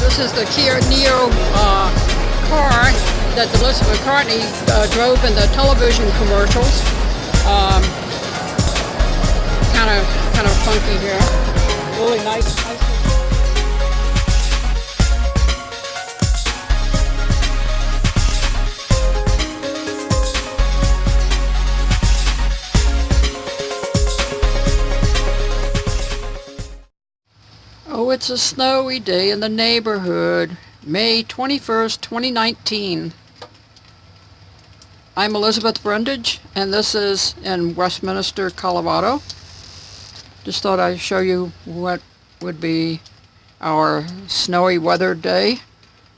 This is the Kia Neo car that Melissa McCartney drove in the television commercials. Kind of funky here. Really nice. Oh, it's a snowy day in the neighborhood. May 21st, 2019. I'm Elizabeth Brundage, and this is in Westminster, Colorado. Just thought I'd show you what would be our snowy weather day.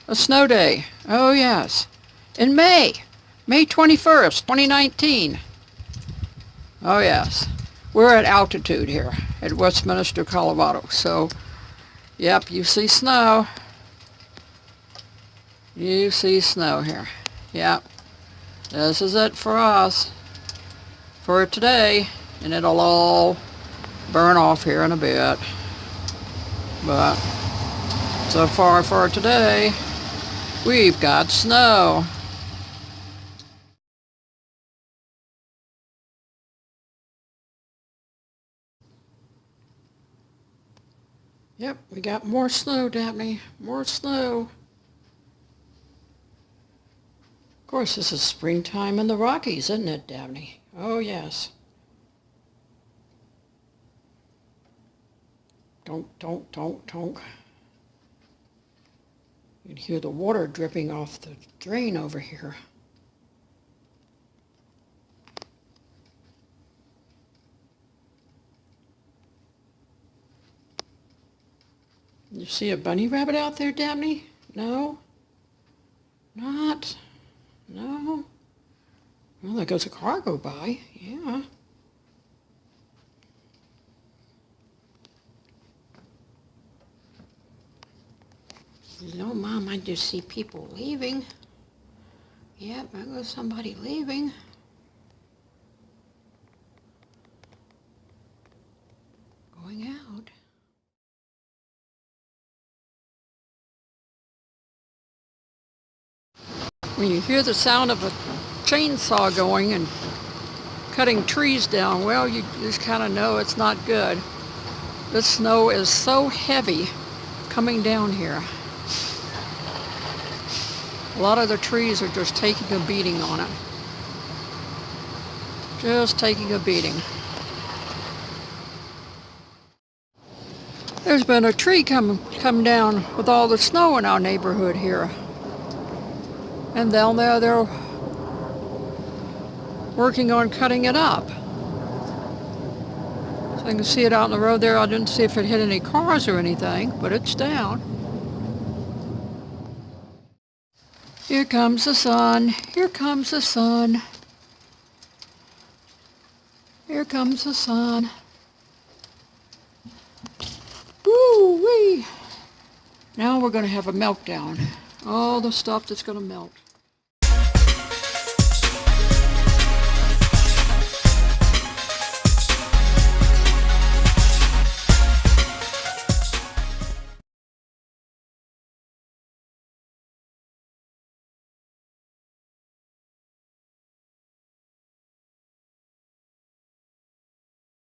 A snow day. Oh yes. In May 21st, 2019. Oh yes. We're at altitude here at Westminster, Colorado. So, yep, you see snow. You see snow here. Yep. This is it for us. For today. And it'll all burn off here in a bit. But so far for today, we've got snow. Yep, we got more snow, Daphne. More snow. Of course, this is springtime in the Rockies, isn't it, Daphne? Oh, yes. Tonk. You'd hear the water dripping off the drain over here. You see a bunny rabbit out there, Daphne? No? Not? No? Well, there goes a car go by. Yeah. No, Mom, I just see people leaving. Yep, there goes somebody leaving. Going out. When you hear the sound of a chainsaw going and cutting trees down, well, you just kind of know it's not good. This snow is so heavy coming down here. A lot of the trees are just taking a beating on it. Just taking a beating. There's been a tree come down with all the snow in our neighborhood here. And down there they're working on cutting it up. So I can see it out on the road there. I didn't see if it hit any cars or anything, but it's down. Here comes the sun. Here comes the sun. Here comes the sun. Woo-wee! Now we're going to have a meltdown. All the stuff that's going to melt.